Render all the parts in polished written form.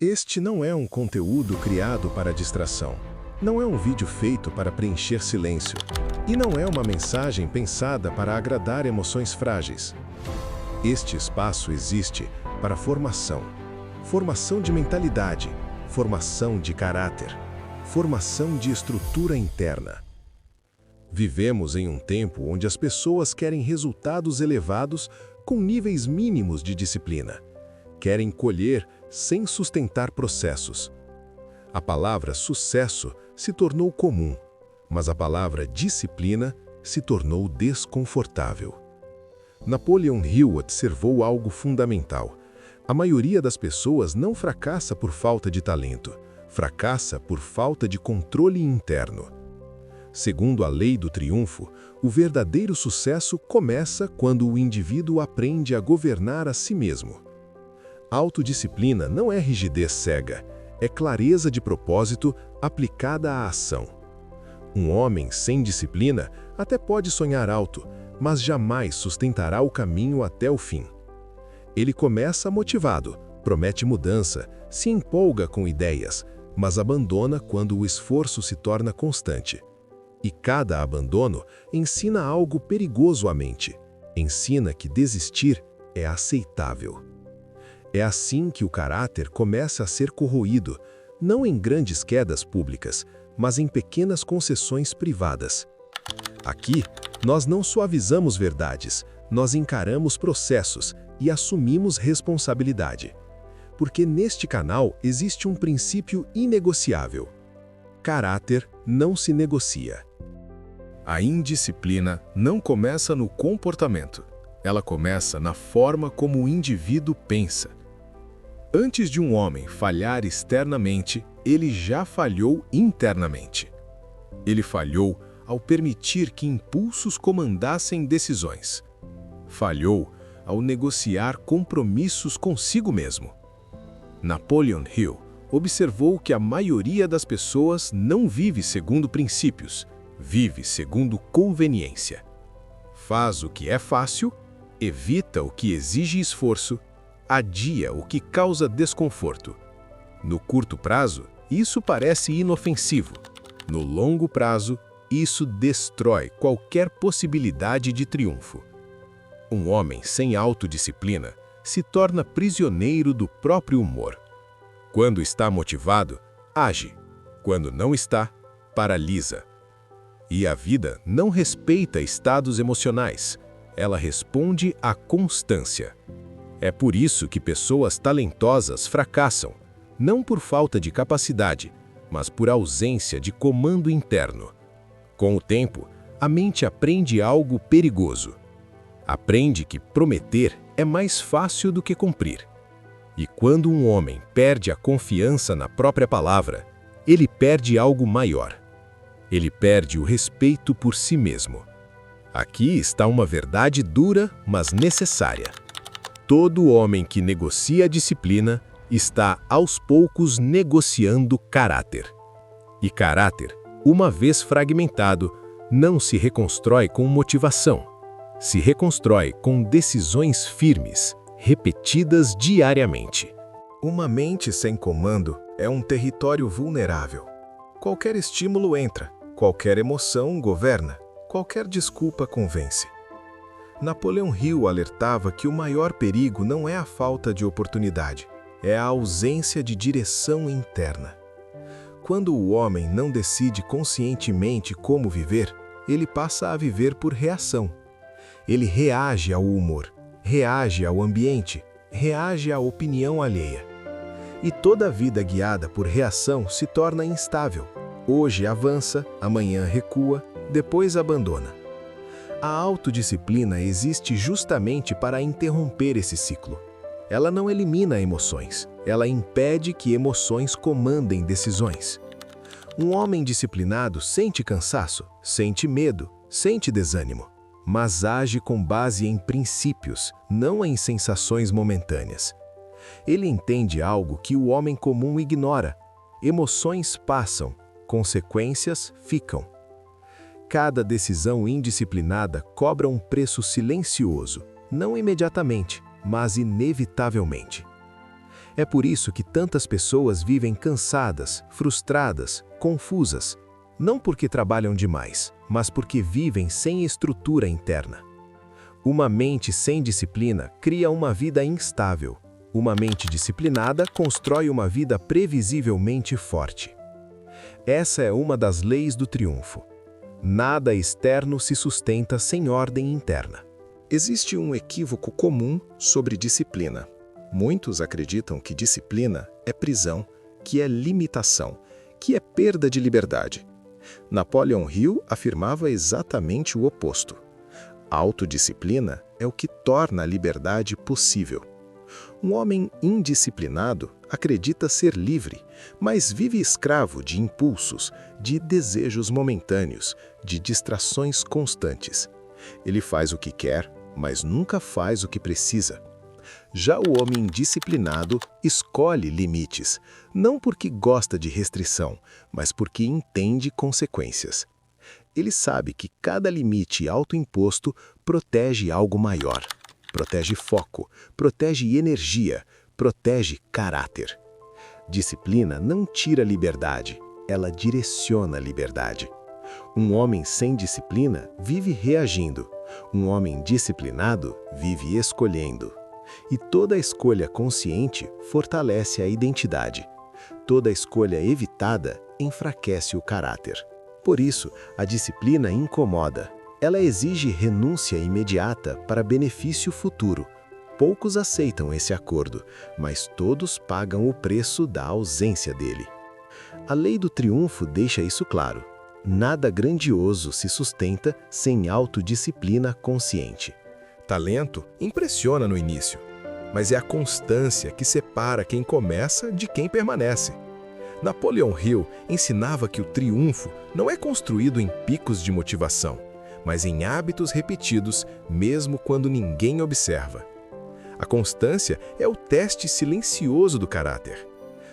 Este não é um conteúdo criado para distração. Não é um vídeo feito para preencher silêncio. E não é uma mensagem pensada para agradar emoções frágeis. Este espaço existe para formação. Formação de mentalidade, formação de caráter, formação de estrutura interna. Vivemos em um tempo onde as pessoas querem resultados elevados com níveis mínimos de disciplina. Querem colher sem sustentar processos. A palavra sucesso se tornou comum, mas a palavra disciplina se tornou desconfortável. Napoleon Hill observou algo fundamental. A maioria das pessoas não fracassa por falta de talento, fracassa por falta de controle interno. Segundo a lei do triunfo, o verdadeiro sucesso começa quando o indivíduo aprende a governar a si mesmo. Autodisciplina não é rigidez cega, é clareza de propósito aplicada à ação. Um homem sem disciplina até pode sonhar alto, mas jamais sustentará o caminho até o fim. Ele começa motivado, promete mudança, se empolga com ideias, mas abandona quando o esforço se torna constante. E cada abandono ensina algo perigoso à mente. Ensina que desistir é aceitável. É assim que o caráter começa a ser corroído, não em grandes quedas públicas, mas em pequenas concessões privadas. Aqui, nós não suavizamos verdades, nós encaramos processos e assumimos responsabilidade. Porque neste canal existe um princípio inegociável. Caráter não se negocia. A indisciplina não começa no comportamento, ela começa na forma como o indivíduo pensa. Antes de um homem falhar externamente, ele já falhou internamente. Ele falhou ao permitir que impulsos comandassem decisões. Falhou ao negociar compromissos consigo mesmo. Napoleon Hill observou que a maioria das pessoas não vive segundo princípios, vive segundo conveniência. Faz o que é fácil, evita o que exige esforço, adia o que causa desconforto. No curto prazo, isso parece inofensivo. No longo prazo, isso destrói qualquer possibilidade de triunfo. Um homem sem autodisciplina se torna prisioneiro do próprio humor. Quando está motivado, age. Quando não está, paralisa. E a vida não respeita estados emocionais. Ela responde à constância. É por isso que pessoas talentosas fracassam, não por falta de capacidade, mas por ausência de comando interno. Com o tempo, a mente aprende algo perigoso. Aprende que prometer é mais fácil do que cumprir. E quando um homem perde a confiança na própria palavra, ele perde algo maior. Ele perde o respeito por si mesmo. Aqui está uma verdade dura, mas necessária. Todo homem que negocia a disciplina está, aos poucos, negociando caráter. E caráter, uma vez fragmentado, não se reconstrói com motivação. Se reconstrói com decisões firmes, repetidas diariamente. Uma mente sem comando é um território vulnerável. Qualquer estímulo entra, qualquer emoção governa, qualquer desculpa convence. Napoleon Hill alertava que o maior perigo não é a falta de oportunidade, é a ausência de direção interna. Quando o homem não decide conscientemente como viver, ele passa a viver por reação. Ele reage ao humor, reage ao ambiente, reage à opinião alheia. E toda vida guiada por reação se torna instável. Hoje avança, amanhã recua, depois abandona. A autodisciplina existe justamente para interromper esse ciclo. Ela não elimina emoções, ela impede que emoções comandem decisões. Um homem disciplinado sente cansaço, sente medo, sente desânimo, mas age com base em princípios, não em sensações momentâneas. Ele entende algo que o homem comum ignora. Emoções passam, consequências ficam. Cada decisão indisciplinada cobra um preço silencioso, não imediatamente, mas inevitavelmente. É por isso que tantas pessoas vivem cansadas, frustradas, confusas. Não porque trabalham demais, mas porque vivem sem estrutura interna. Uma mente sem disciplina cria uma vida instável. Uma mente disciplinada constrói uma vida previsivelmente forte. Essa é uma das leis do triunfo. Nada externo se sustenta sem ordem interna. Existe um equívoco comum sobre disciplina. Muitos acreditam que disciplina é prisão, que é limitação, que é perda de liberdade. Napoleon Hill afirmava exatamente o oposto. Autodisciplina é o que torna a liberdade possível. Um homem indisciplinado acredita ser livre, mas vive escravo de impulsos, de desejos momentâneos, de distrações constantes. Ele faz o que quer, mas nunca faz o que precisa. Já o homem disciplinado escolhe limites, não porque gosta de restrição, mas porque entende consequências. Ele sabe que cada limite autoimposto protege algo maior. Protege foco, protege energia, protege caráter. Disciplina não tira liberdade, ela direciona a liberdade. Um homem sem disciplina vive reagindo. Um homem disciplinado vive escolhendo. E toda escolha consciente fortalece a identidade. Toda escolha evitada enfraquece o caráter. Por isso, a disciplina incomoda. Ela exige renúncia imediata para benefício futuro. Poucos aceitam esse acordo, mas todos pagam o preço da ausência dele. A lei do triunfo deixa isso claro. Nada grandioso se sustenta sem autodisciplina consciente. Talento impressiona no início, mas é a constância que separa quem começa de quem permanece. Napoleon Hill ensinava que o triunfo não é construído em picos de motivação, mas em hábitos repetidos, mesmo quando ninguém observa. A constância é o teste silencioso do caráter.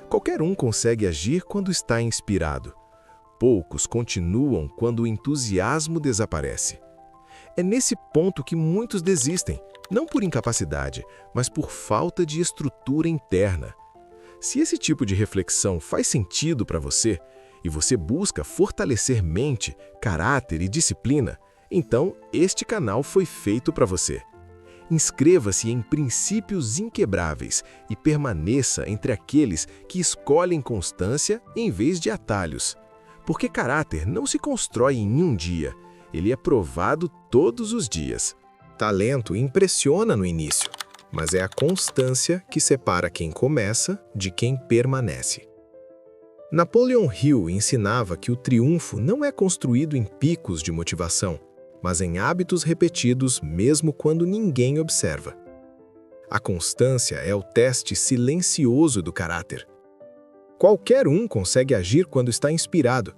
Qualquer um consegue agir quando está inspirado. Poucos continuam quando o entusiasmo desaparece. É nesse ponto que muitos desistem, não por incapacidade, mas por falta de estrutura interna. Se esse tipo de reflexão faz sentido para você, e você busca fortalecer mente, caráter e disciplina, então este canal foi feito para você. Inscreva-se em Princípios Inquebráveis e permaneça entre aqueles que escolhem constância em vez de atalhos. Porque caráter não se constrói em um dia, ele é provado todos os dias. Talento impressiona no início, mas é a constância que separa quem começa de quem permanece. Napoleon Hill ensinava que o triunfo não é construído em picos de motivação, mas em hábitos repetidos mesmo quando ninguém observa. A constância é o teste silencioso do caráter. Qualquer um consegue agir quando está inspirado.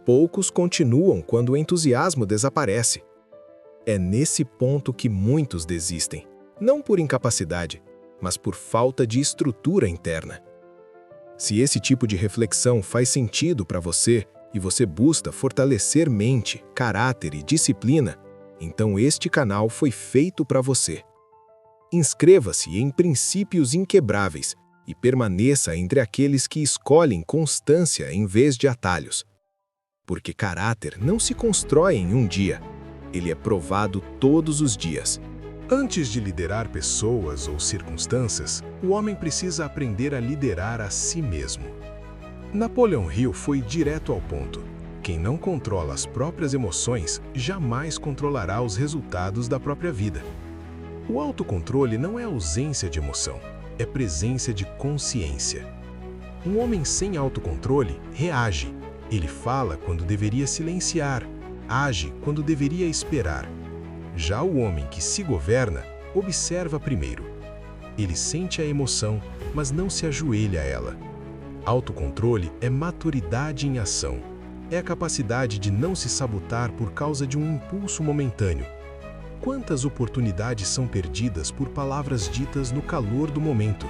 Poucos continuam quando o entusiasmo desaparece. É nesse ponto que muitos desistem, não por incapacidade, mas por falta de estrutura interna. Se esse tipo de reflexão faz sentido para você e você busca fortalecer mente, caráter e disciplina, então este canal foi feito para você. Inscreva-se em Princípios Inquebráveis e permaneça entre aqueles que escolhem constância em vez de atalhos. Porque caráter não se constrói em um dia, ele é provado todos os dias. Antes de liderar pessoas ou circunstâncias, o homem precisa aprender a liderar a si mesmo. Napoleon Hill foi direto ao ponto. Quem não controla as próprias emoções jamais controlará os resultados da própria vida. O autocontrole não é ausência de emoção, é presença de consciência. Um homem sem autocontrole reage. Ele fala quando deveria silenciar, age quando deveria esperar. Já o homem que se governa, observa primeiro. Ele sente a emoção, mas não se ajoelha a ela. Autocontrole é maturidade em ação. É a capacidade de não se sabotar por causa de um impulso momentâneo. Quantas oportunidades são perdidas por palavras ditas no calor do momento?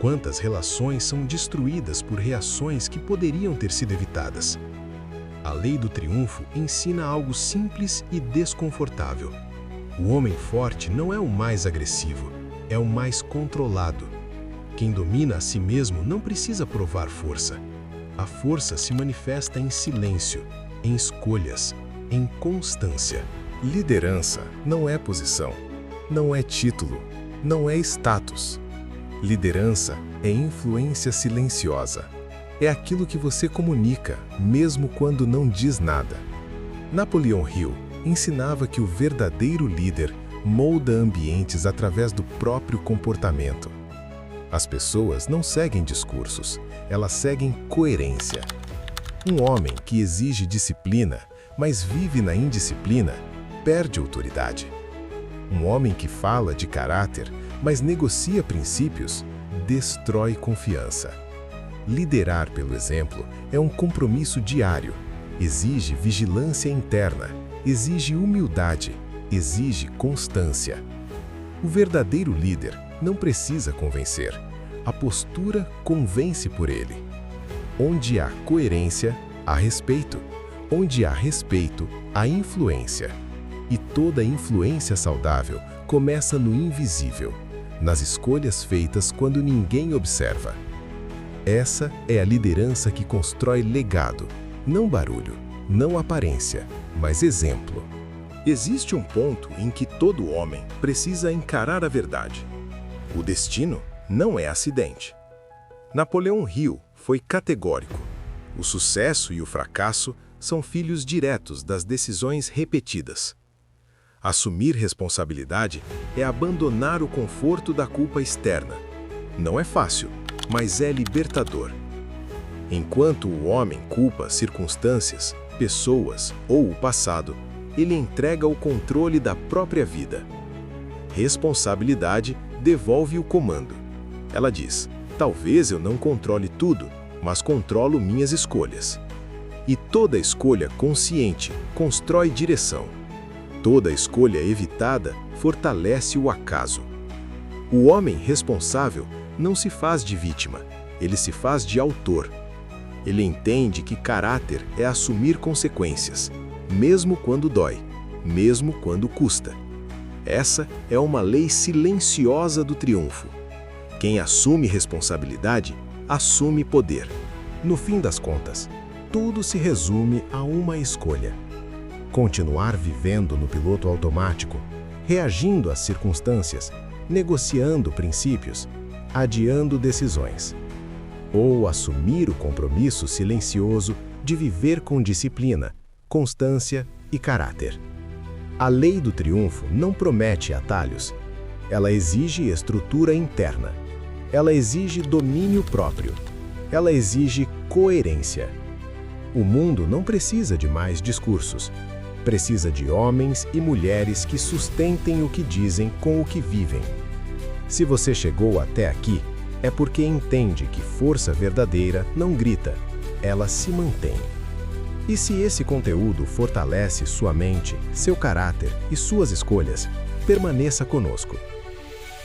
Quantas relações são destruídas por reações que poderiam ter sido evitadas? A lei do triunfo ensina algo simples e desconfortável. O homem forte não é o mais agressivo, é o mais controlado. Quem domina a si mesmo não precisa provar força. A força se manifesta em silêncio, em escolhas, em constância. Liderança não é posição, não é título, não é status. Liderança é influência silenciosa. É aquilo que você comunica, mesmo quando não diz nada. Napoleão Hill ensinava que o verdadeiro líder molda ambientes através do próprio comportamento. As pessoas não seguem discursos, elas seguem coerência. Um homem que exige disciplina, mas vive na indisciplina, perde autoridade. Um homem que fala de caráter, mas negocia princípios, destrói confiança. Liderar pelo exemplo é um compromisso diário, exige vigilância interna, exige humildade, exige constância. O verdadeiro líder não precisa convencer, a postura convence por ele. Onde há coerência, há respeito. Onde há respeito, há influência. E toda influência saudável começa no invisível, nas escolhas feitas quando ninguém observa. Essa é a liderança que constrói legado, não barulho, não aparência, mas exemplo. Existe um ponto em que todo homem precisa encarar a verdade. O destino não é acidente. Napoleão Hill foi categórico. O sucesso e o fracasso são filhos diretos das decisões repetidas. Assumir responsabilidade é abandonar o conforto da culpa externa. Não é fácil, mas é libertador. Enquanto o homem culpa circunstâncias, pessoas ou o passado, ele entrega o controle da própria vida. Responsabilidade devolve o comando. Ela diz: talvez eu não controle tudo, mas controlo minhas escolhas. E toda escolha consciente constrói direção. Toda escolha evitada fortalece o acaso. O homem responsável não se faz de vítima, ele se faz de autor. Ele entende que caráter é assumir consequências, mesmo quando dói, mesmo quando custa. Essa é uma lei silenciosa do triunfo. Quem assume responsabilidade, assume poder. No fim das contas, tudo se resume a uma escolha. Continuar vivendo no piloto automático, reagindo às circunstâncias, negociando princípios, adiando decisões. Ou assumir o compromisso silencioso de viver com disciplina, constância e caráter. A lei do triunfo não promete atalhos. Ela exige estrutura interna. Ela exige domínio próprio. Ela exige coerência. O mundo não precisa de mais discursos. Precisa de homens e mulheres que sustentem o que dizem com o que vivem. Se você chegou até aqui, é porque entende que força verdadeira não grita, ela se mantém. E se esse conteúdo fortalece sua mente, seu caráter e suas escolhas, permaneça conosco.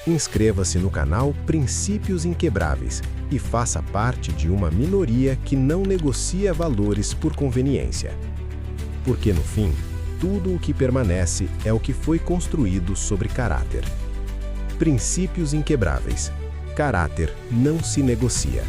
Inscreva-se no canal Princípios Inquebráveis e faça parte de uma minoria que não negocia valores por conveniência. Porque no fim, tudo o que permanece é o que foi construído sobre caráter. Princípios Inquebráveis. Caráter não se negocia.